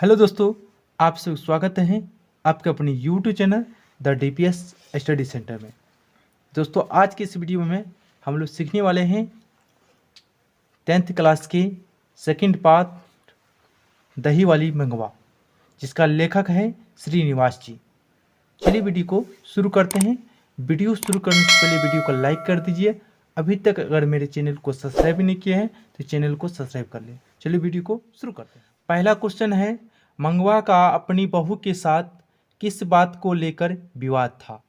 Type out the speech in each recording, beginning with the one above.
Hello दोस्तों, आप सब स्वागत है आपके अपनी YouTube channel the DPS study centre में। दोस्तों, आज की इस वीडियो में हम लोग सीखने वाले हैं 10th क्लास के सेकंड पार्ट दही वाली मंगवा, जिसका लेखक है श्रीनिवास जी। चलिए वीडियो को शुरू करते हैं। वीडियो शुरू करने से पहले वीडियो को लाइक कर दीजिए। अभी तक अगर मेरे चैनल को सब्सक्राइब नहीं किया है तो चैनल को सब्सक्राइब कर लें। चलिए वीडियो को शुरू करते हैं। पहला क्वेश्चन है, मंगवा का अपनी बहू के साथ किस बात को लेकर विवाद था?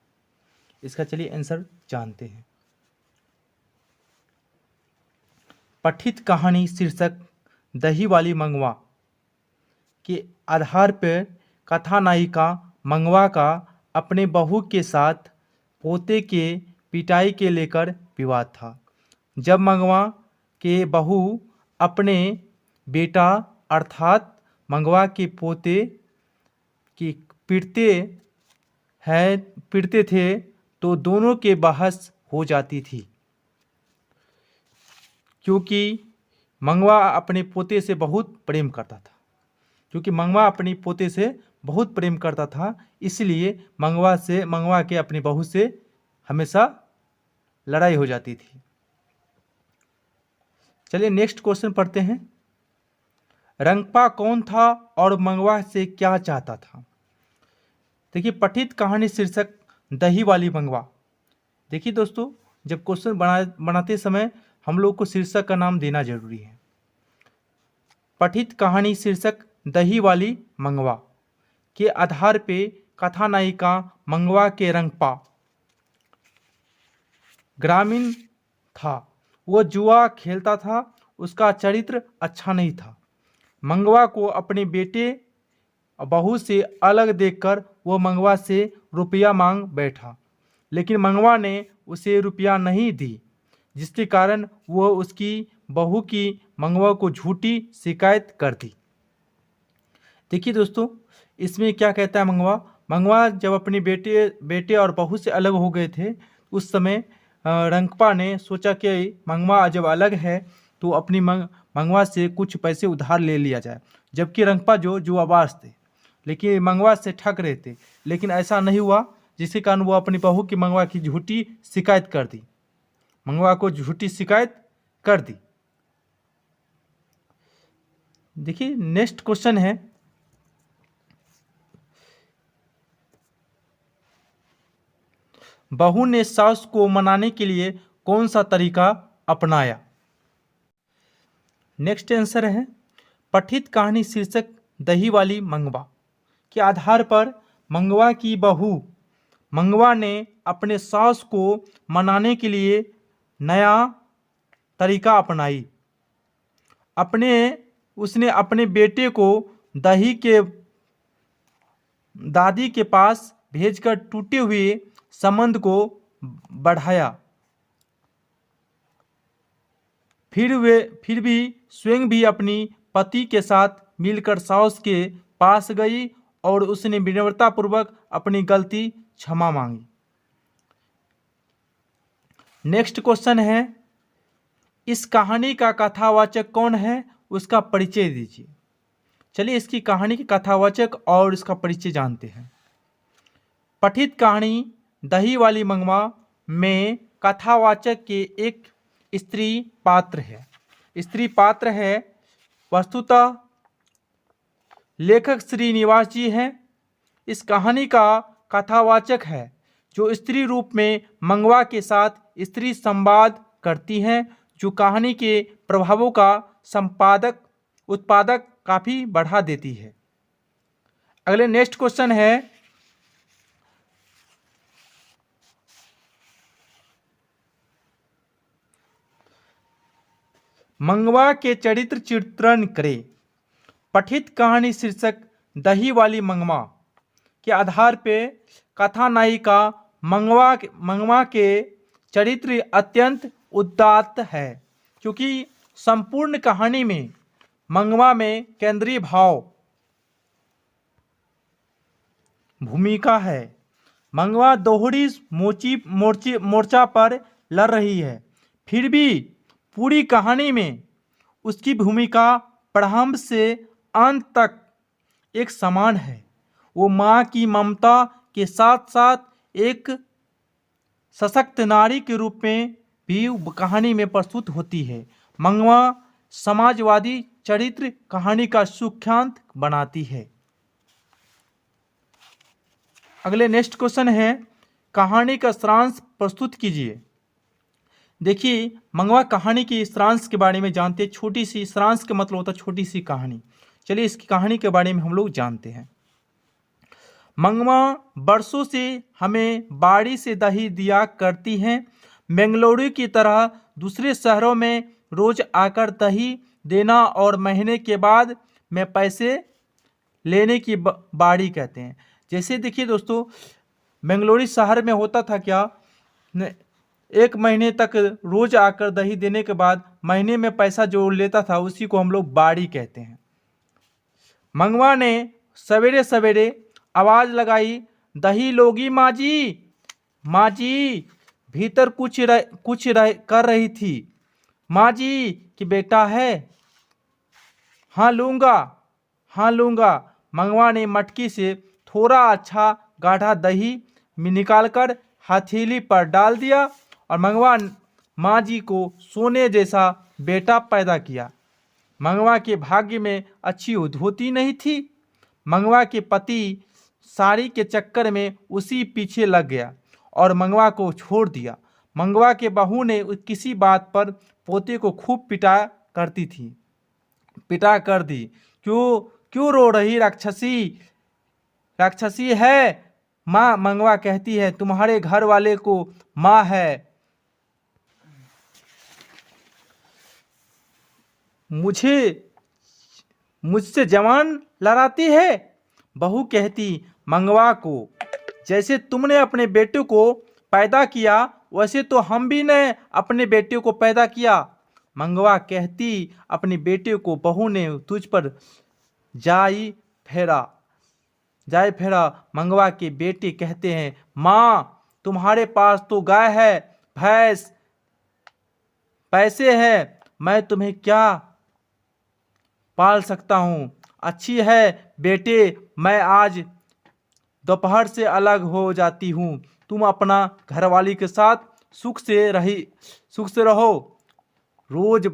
इसका चलिए आंसर जानते हैं। पठित कहानी शीर्षक दही वाली मंगवा के आधार पर कथानायिका मंगवा का अपने बहू के साथ पोते के पिटाई के लेकर विवाद था। जब मंगवा के बहू अपने बेटा अर्थात मंगवा के पोते की पीटते थे तो दोनों के बहस हो जाती थी, क्योंकि मंगवा अपने पोते से बहुत प्रेम करता था। इसलिए मंगवा के अपनी बहू से हमेशा लड़ाई हो जाती थी। चलिए नेक्स्ट क्वेश्चन पढ़ते हैं। रंगपा कौन था और मंगवा से क्या चाहता था? देखिए, पठित कहानी शीर्षक दही वाली मंगवा। देखिए दोस्तों, जब क्वेश्चन बनाते समय हम लोग को शीर्षक का नाम देना जरूरी है। पठित कहानी शीर्षक दही वाली मंगवा के आधार पे कथानायिका मंगवा के रंगपा ग्रामीण था। वो जुआ खेलता था। उसका चरित्र अच्छा नहीं था। मंगवा को अपने बेटे बहू से अलग देखकर वो मंगवा से रुपया मांग बैठा, लेकिन मंगवा ने उसे रुपया नहीं दी, जिसके कारण वो उसकी बहू की मंगवा को झूठी शिकायत कर दी। देखिए दोस्तों, इसमें क्या कहता है मंगवा जब अपने बेटे और बहू से अलग हो गए थे, उस समय रंगपा ने सोचा कि मंगवा जब अलग है तो अपनी मंगवा से कुछ पैसे उधार ले लिया जाए, जबकि रंगपा जो जुआबाज थे, लेकिन मंगवा से ठग रहे थे। लेकिन ऐसा नहीं हुआ, जिसके कारण वो अपनी बहू की मंगवा की झूठी शिकायत कर दी। मंगवा को झूठी शिकायत कर दी। देखिए नेक्स्ट क्वेश्चन है, बहू ने सास को मनाने के लिए कौन सा तरीका अपनाया? नेक्स्ट आंसर है, पठित कहानी शीर्षक दही वाली मंगवा के आधार पर मंगवा ने अपने सास को मनाने के लिए नया तरीका अपनाई। उसने अपने बेटे को दादी के पास भेजकर टूटे हुए संबंध को बढ़ाया। फिर भी स्वयं भी अपनी पति के साथ मिलकर सास के पास गई और उसने विनम्रतापूर्वक अपनी गलती क्षमा मांगी। नेक्स्ट क्वेश्चन है, इस कहानी का कथावाचक कौन है? उसका परिचय दीजिए। चलिए इसकी कहानी के कथावाचक और इसका परिचय जानते हैं। पठित कहानी दही वाली मंगवा में कथावाचक के एक स्त्री पात्र है। वस्तुतः लेखक श्रीनिवास जी हैं। इस कहानी का कथावाचक है जो स्त्री रूप में मंगवा के साथ स्त्री संवाद करती हैं, जो कहानी के प्रभावों का उत्पादक काफी बढ़ा देती है। अगले नेक्स्ट क्वेश्चन है, मंगवा के चरित्र चित्रण करें। पठित कहानी शीर्षक दही वाली मंगवा के आधार पर कथानायिका मंगवा के चरित्र अत्यंत उदात्त है, क्योंकि संपूर्ण कहानी में मंगवा में केंद्रीय भूमिका है। मंगवा दोहरी मोर्चा पर लड़ रही है, फिर भी पूरी कहानी में उसकी भूमिका प्रारंभ से अंत तक एक समान है। वो माँ की ममता के साथ साथ एक सशक्त नारी के रूप में भी कहानी में प्रस्तुत होती है। मंगवा समाजवादी चरित्र कहानी का सुख्यात बनाती है। अगले नेक्स्ट क्वेश्चन है, कहानी का सारांश प्रस्तुत कीजिए। देखिए, मंगवा कहानी की सारांश के बारे में जानते हैं। छोटी सी, सारांश का मतलब होता है छोटी सी कहानी। चलिए इसकी कहानी के बारे में हम लोग जानते हैं। मंगवा बरसों से हमें बाड़ी से दही दिया करती हैं। बेंगलुरु की तरह दूसरे शहरों में रोज आकर दही देना और महीने के बाद में पैसे लेने की बाड़ी कहते हैं। जैसे देखिए दोस्तों, बेंगलुरु शहर में होता था क्या, एक महीने तक रोज आकर दही देने के बाद महीने में पैसा जो लेता था उसी को हम लोग बाड़ी कहते हैं। मंगवा ने सवेरे सवेरे आवाज लगाई, दही लोगी माँ जी। माँ जी भीतर कुछ कर रही थी। माँ जी कि बेटा है? हाँ लूँगा, हाँ लूँगा। मंगवा ने मटकी से थोड़ा अच्छा गाढ़ा दही निकालकर हथेली पर डाल दिया और मंगवा माँ जी को सोने जैसा बेटा पैदा किया। मंगवा के भाग्य में अच्छी धोती नहीं थी। मंगवा के पति साड़ी के चक्कर में उसी पीछे लग गया और मंगवा को छोड़ दिया। मंगवा के बहू ने किसी बात पर पोते को खूब पिटा करती थी, पिटा कर दी। क्यों क्यों रो रही राक्षसी? राक्षसी है माँ? मंगवा कहती है तुम्हारे घर वाले को माँ है, मुझसे जवान लड़ाती है। बहू कहती मंगवा को, जैसे तुमने अपने बेटे को पैदा किया वैसे तो हम भी ने अपने बेटे को पैदा किया। मंगवा कहती अपने बेटे को बहू ने तुझ पर जाई फेरा। मंगवा के बेटे कहते हैं माँ तुम्हारे पास तो गाय है, भैंस, पैसे हैं, मैं तुम्हें क्या पाल सकता हूँ। अच्छी है बेटे, मैं आज दोपहर से अलग हो जाती हूँ। तुम अपना घरवाली के साथ सुख से रहो। रोज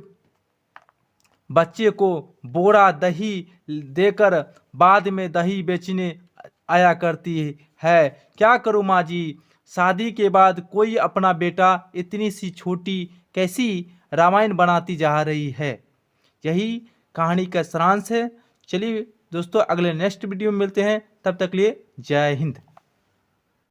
बच्चे को बोरा दही देकर बाद में दही बेचने आया करती है। क्या करूँ माँ जी, शादी के बाद कोई अपना बेटा इतनी सी छोटी कैसी रामायण बनाती जा रही है। यही कहानी का सारांश है। चलिए दोस्तों, अगले नेक्स्ट वीडियो में मिलते हैं। तब तक लिए जय हिंद।